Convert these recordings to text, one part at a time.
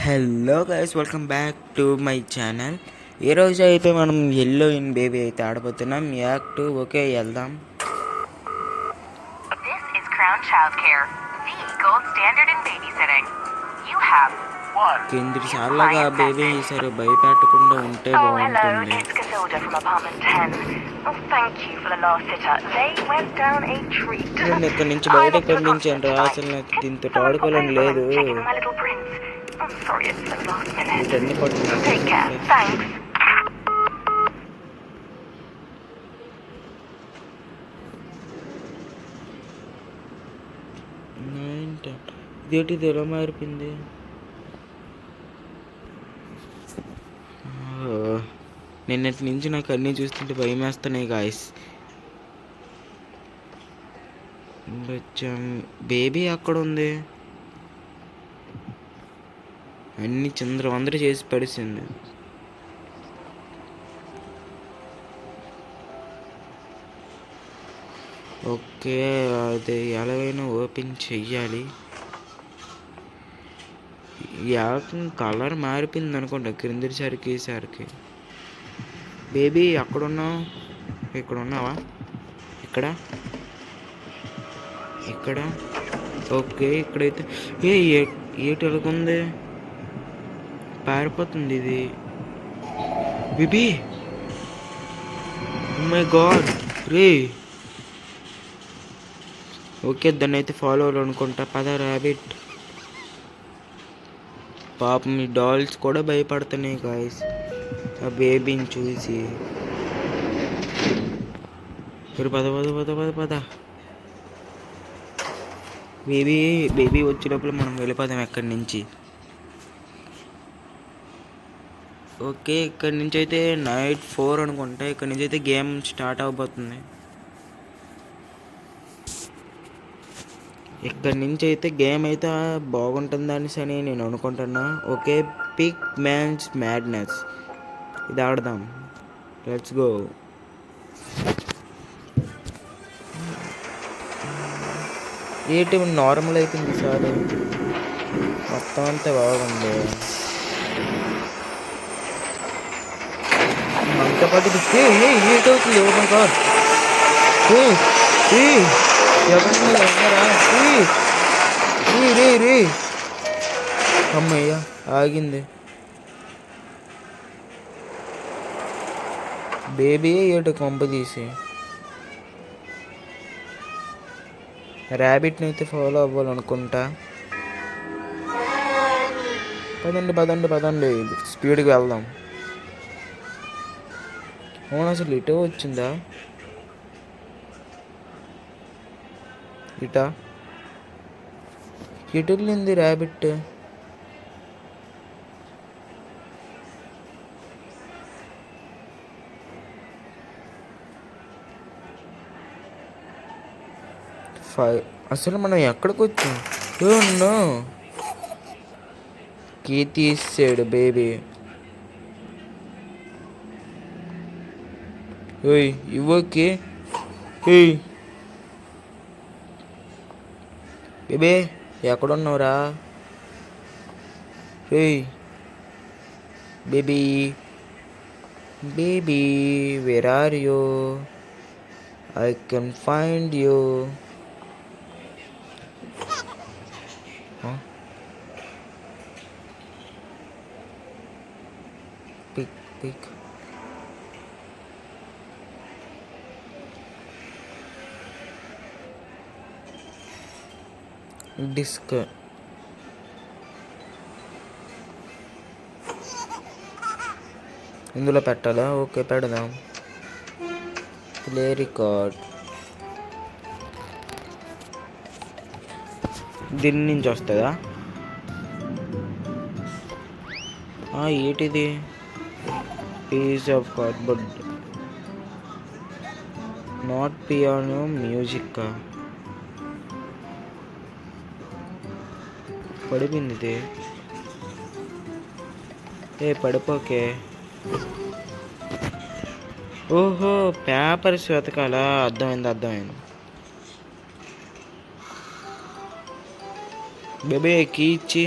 Hello guys, welcome back to my channel. ఈరోజు అయితే మనం ఎల్లో ఇన్ బేబీ అయితే ఆడబోతున్నాం. యాక్ట్ ఓకే వెళ్దాం. కింది సార్లుగా బేబీ ఈసారి భయపెట్టకుండా ఉంటే బాగుంటుంది. నేను ఇక్కడి నుంచి బయటకు పంపించాను రా, అసలు నాకు దీంతో ఆడుకోవాలని లేదు. వీటన్ని ఇదేంటిది ఎలా మారిపోయింది? నిన్నటి నుంచి నాకు అన్నీ చూస్తుంటే భయం వేస్తున్నాయి గాయస్. బేబీ అక్కడ ఉంది, అన్ని చిందరవందర చేసి పడిసింది. ఓకే, అది ఎలాగైనా ఓపెన్ చెయ్యాలి. కలర్ మారిపోయింది అనుకుంటా క్రిందిసరికి ఈసారికి. బేబీ అక్కడున్నావు, ఇక్కడ ఉన్నావా? ఇక్కడ ఇక్కడ ఓకే, ఇక్కడైతే ఏటి ఎలాగుంది, పారిపోతుంది ఇది. Baby my God ray. Okay, దాన్ని అయితే ఫాలో అవ్వాలనుకుంటా. పద ర్యాబిట్. పాపం మీ డాల్స్ కూడా భయపడుతున్నాయి గాయస్ ఆ బేబీని చూసి. పద పద పద పద పద. బేబీ వచ్చినప్పుడు మనం వెళ్ళిపోదాం ఎక్కడి నుంచి. ఓకే, ఇక్కడి నుంచి అయితే నైట్ 4 అనుకుంటా. ఇక్కడి నుంచి అయితే గేమ్ స్టార్ట్ అవబోతుంది. ఇక్కడి నుంచి అయితే గేమ్ అయితే బాగుంటుందని అని నేను అనుకుంటున్నా. ఓకే, పిక్ మ్యాన్స్ మ్యాడ్నెస్ ఇది ఆడదాం. Let's go. ఏంటి నార్మల్ అయిపోయింది సార్, మొత్తం అంతా బాగుంది. మనతో పాటు ఏటవుతుంది? ఓ మై గాడ్, రే అమ్మయ్య ఆగింది. బేబీ ఏటో కొంప తీసి. ర్యాబిట్ని అయితే ఫాలో అవ్వాలనుకుంటా. పదండి పదండి పదండి, స్పీడ్గా వెళ్దాం. అవును, అసలు ఇటో వచ్చిందా? ఇటా ఎటు వెళ్ళింది ర్యాబిట్? అసలు మనం ఎక్కడికి వచ్చాం? నో, కీ తీసాడు బేబీ. ఓయ్ ఇవ్వకి. బేబీ ఎక్కడున్నావురా? Baby baby where are you? I can find you. Pick disc. ఇందులో పెట్టాలా? ఓకే పెడదాం. Play record. దీని నుంచి వస్తుందా? ఏంటిది? Piece of cardboard. Not piano, music. పడిపోయింది. పడిపోకే. ఓహో, పేపర్స్ వెతకాలా? అర్థమైంది. బేబీ కీ ఇచ్చి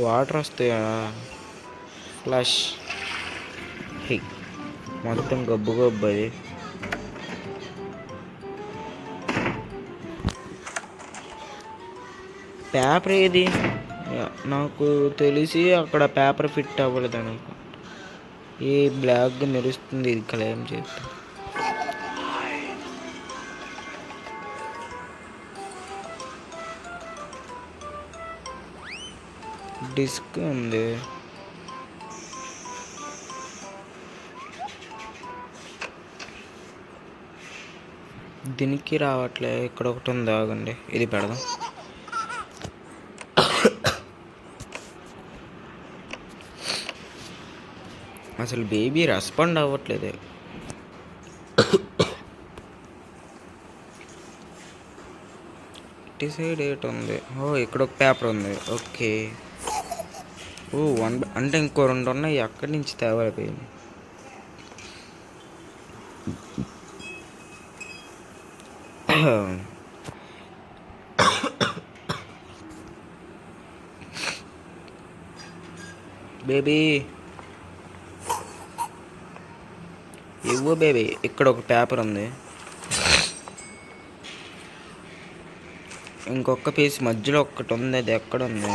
వాటర్ వస్తాయా? ఫ్లష్. హే, మొత్తం గబ్బు గబ్బు అది. పేపర్ ఏది? నాకు తెలిసి అక్కడ పేపర్ ఫిట్ అవ్వలేదు అనుకో. ఏ బ్లాక్గా మెరుస్తుంది, ఇది క్లెయిమ్ చేస్తా. డిస్క్ ఉంది. దీనికి రావట్లే. ఇక్కడ ఒకటి ఉంది, ఆగండి, ఇది పెడదాం. అసలు బేబీ రెస్పాండ్ అవ్వట్లేదు. ఇటు సైడ్ ఏటి ఉంది? ఓ, ఇక్కడ ఒక పేపర్ ఉంది. ఓకే. ఓ, అంటే ఇంకో 2 ఉన్నాయి. అక్కడి నుంచి తేవాలి బేబీ. బేబీ ఇవ్వు బేబీ. ఇక్కడ ఒక పేపర్ ఉంది. ఇంకొక పీస్ మధ్యలో ఒక్కటి ఉంది. అది ఎక్కడ ఉంది?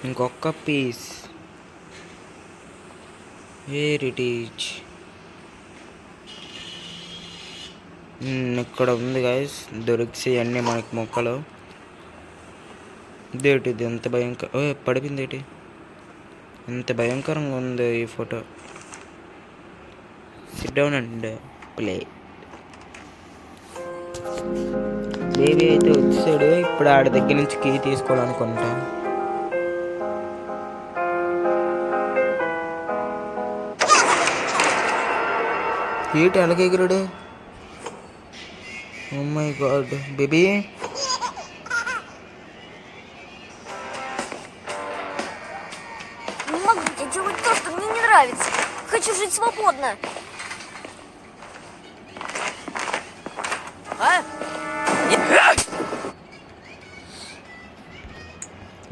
ఇంకొక పీస్. Wear it is? ఇక్కడ ఉంది గైస్. దొరికిసి అన్నీ మనకి మొక్కలు. ఇదేంటిది ఎంత భయంకర? పడిపోయింది ఏంటి? ఎంత భయంకరంగా ఉంది ఈ photo. SIT down and play. Baby అయితే వచ్చాడు. ఇప్పుడు ఆడి దగ్గర నుంచి కీ తీసుకోవాలనుకుంటా. ఏంటి అలాగే ఎగిరాడు? Oh my god. Baby Хочу жить свободно.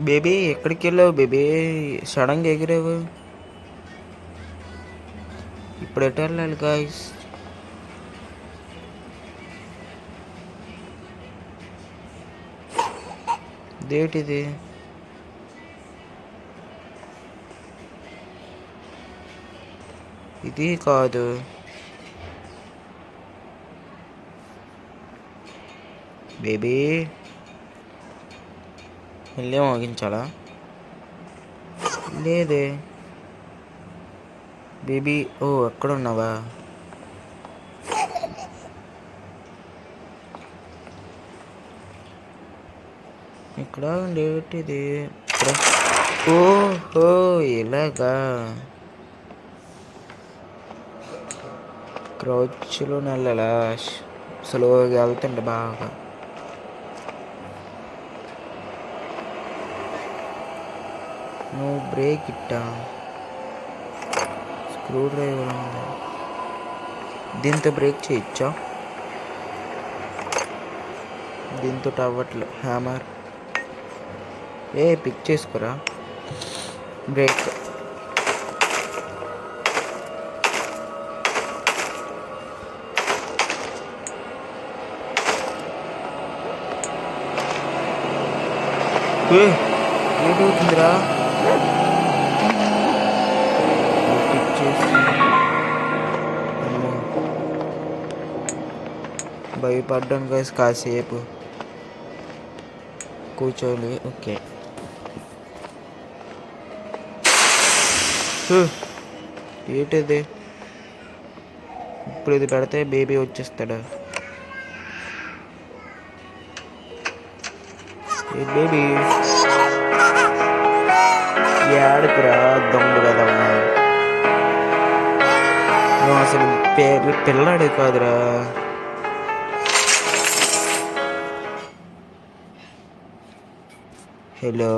Baby ఎక్కడికి వెళ్ళావు బేబీ? సడన్గా ఎగిరావు. ఇప్పుడు ఎటు వెళ్ళాలి గాయస్? ఇదేంటిది? ఇది కాదు. బేబీ వెళ్ళే మోగించాలా? లేదే బేబీ. ఓ, ఎక్కడ ఉన్నావా? ఇక్కడ ఉండేటిది. ఓహో, ఇలాగా క్రౌచ్లో నెలలా స్లోగా వెళ్తుండే బాగా. నువ్వు బ్రేక్ ఇట్టా. స్క్రూ డ్రైవర్ ఉంది. దీంతో బ్రేక్ చేయొచ్చా? దీంతో అవ్వట్లే. హ్యామర్ పిక్ చేసుకోరా. బ్రేక్. ఏమవుతుందిరా? పిక్ చేసి భయపడ్డాను గైస్. కాసేపు కూర్చోలి. ఓకే. ఏంటిది? ఇప్పుడు ఇది పెడితే బేబీ వచ్చేస్తాడా? బేబీ ఏడుకురా దొంగ కదా. నువ్వు అసలు పిల్లాడే కాదురా. హలో,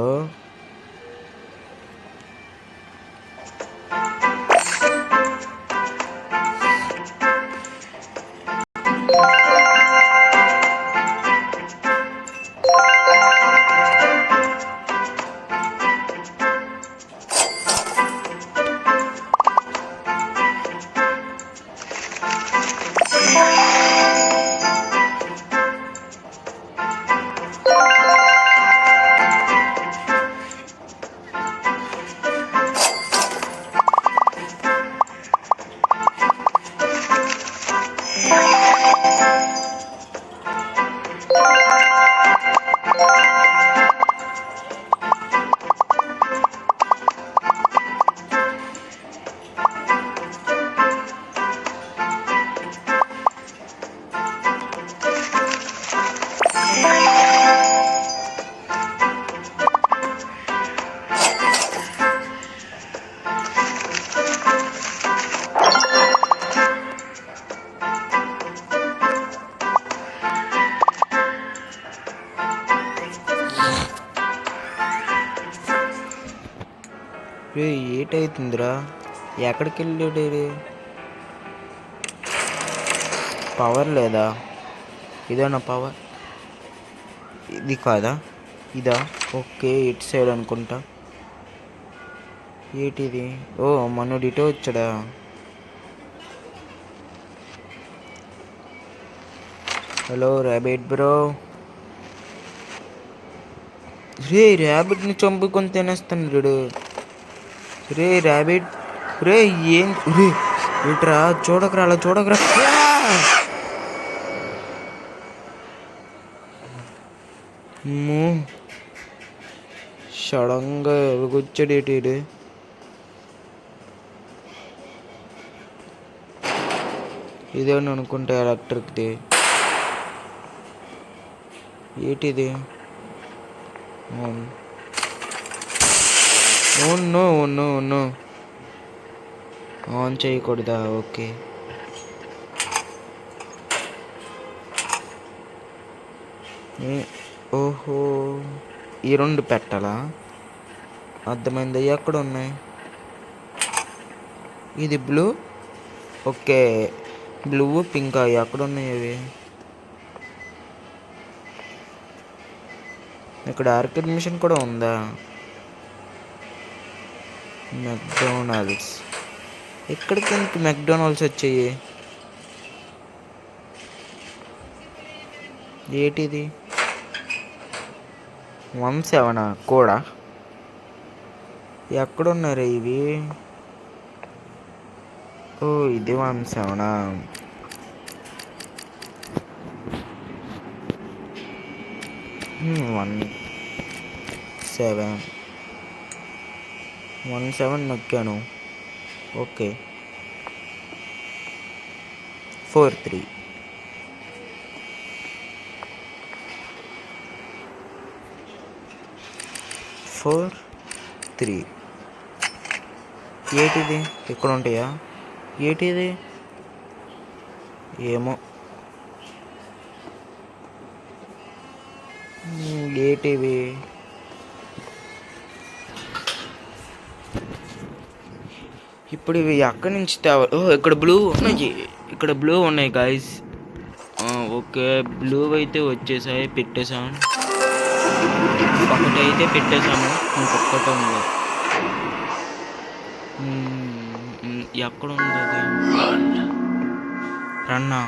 రే ఏటవుతుందిరా? ఎక్కడికి వెళ్ళాడు ఈడు? పవర్ లేదా? ఇదేనా పవర్? ఇది కాదా? ఇదా? ఓకే, ఇటు సైడ్ అనుకుంటా. ఏటిది? ఓ మనోడు ఇటే వచ్చాడా? Hello rabbit bro. రే ర్యాబిట్ని చంపుకొని తినేస్తాను రీడు. రే ర్యాబిట్, రే ఏం రే ఇట్రా, చూడకరా, అలా చూడకరా. సడన్గా ఎలాగొచ్చాడు ఏటి? ఇదేమని అనుకుంటా ఎలక్ట్రిక్ది. ఏటిది? నో ఆన్ చేయకూడదా? ఓకే. ఓహో, ఈ రెండు పెట్టాలా? అర్థమైంది. ఎక్కడ ఉన్నాయి? ఇది బ్లూ. ఓకే, బ్లూ పింక్ ఎక్కడ ఉన్నాయి అవి? ఇక్కడ ఆర్కేడ్ మిషన్ కూడా ఉందా? మెక్డొనాల్డ్స్. ఎక్కడికి ఎందుకు మెక్డొనాల్డ్స్ వచ్చాయి? ఏటిది? 17 కూడా? ఎక్కడున్నారా ఇవి? ఓ ఇది 17. 17 నొక్కాను. ఓకే, 43. ఏటిది? ఇక్కడ ఉంటాయా? ఏటిది? ఏమో. ఏటివి? ఇప్పుడు ఇవి ఎక్కడి నుంచి తేవాలి? ఓ ఇక్కడ బ్లూ ఉన్నాయి గాయస్. ఓకే, బ్లూ అయితే వచ్చేసాయి, పెట్టేసాను. ఒకటి అయితే పెట్టేసాము, ఇంకొకటి ఉంది. ఎక్కడ ఉంది అది? రన్నా,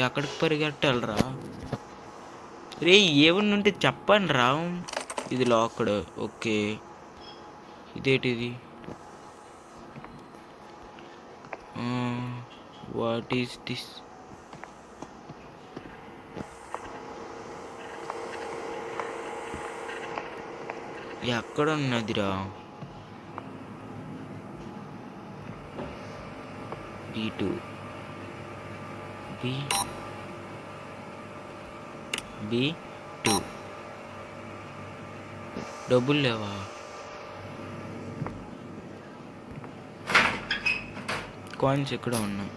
ఎక్కడికి పరిగెట్టాలరా? రే ఏమన్నా ఉంటే చెప్పండి రా. ఇది లాక్డ్. ఓకే, ఇదేటిది? What is this? ఎక్కడ ఉన్నదిరా? B2 డబ్బులు లేవా? కాయిన్స్ ఎక్కడ ఉన్నాయి?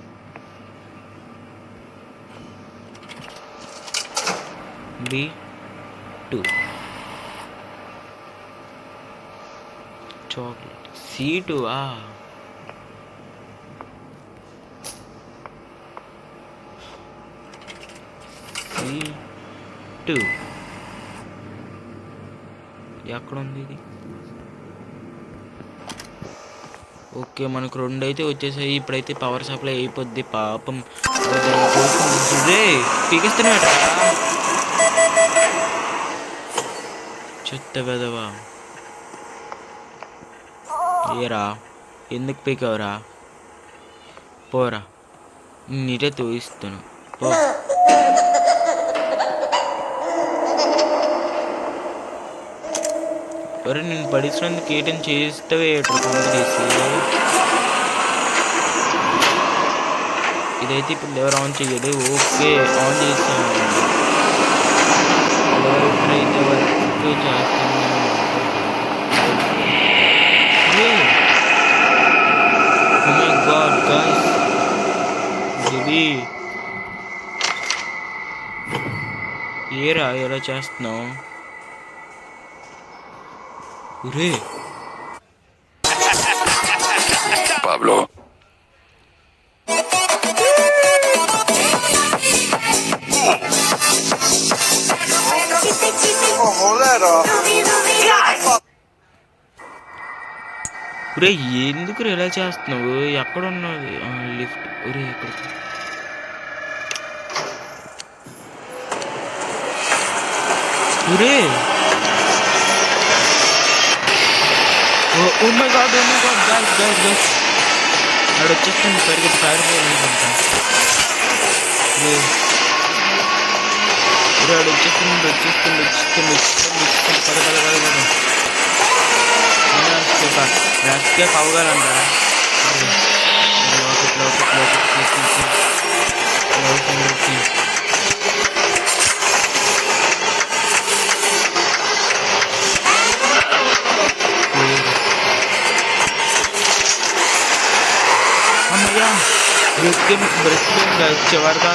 B2 chocolate. C2 C2 ఎక్కడ ఉంది ఇది? ఓకే, మనకు 2 అయితే వచ్చేసాయి. ఇప్పుడైతే పవర్ సప్లై అయిపోద్ది. పాపం పీకిస్తున్నాడు. చెత్త వెదవా. ఏరా, ఎందుకు పీకావరా? పోరా, నీటే తోయిస్తాను. పో. ఒరే నేను పడిచినందుకు ఏటం చేస్తావే తీసి. ఇదైతే ఇప్పుడు ఎవరు ఆన్ చెయ్యదు. ఓకే, ఆన్ చేస్తాను. అయితే వర్క్ చేస్తాను. Oh my God, guys. ఇది ఏరా ఎలా చేస్తున్నావు? ఒరే Pablo. ఒరే ఎందుకు ఇలా చేస్తున్నావు? ఎక్కడ ఉన్నది లిఫ్ట్? ఒరే ఇక్కడ ఒరే ఓ మై గాడ్ గైస్ అక్కడ వచ్చేస్తుంది. పరిగెత్తి పారిపోయాలనుకుంటా. వాడు వచ్చేస్తుంది పద ఎస్కేప్ అవ్వగలంటారా? అమ్మయ్యా బ్రెక్ చివరి దాకా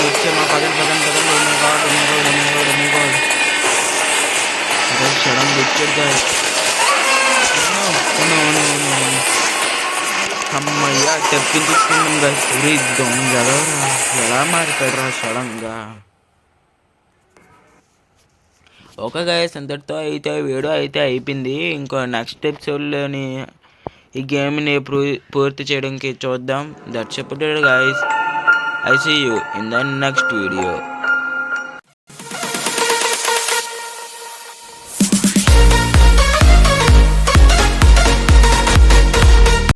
వచ్చామా పదండి సడన్ వచ్చాడు. అమ్మయ్యా తెప్పించుకున్నాం గాయస్. దొంగ ఎలా మారిపోయాడు రా సడన్గా. ఓకే గాయస్, అంతటితో అయితే వీడియో అయితే అయిపోయింది. ఇంకో నెక్స్ట్ ఎపిసోడ్లోని ఈ గేమ్ని పూర్తి చేయడానికి చూద్దాం. That's it guys. I see you in the next video.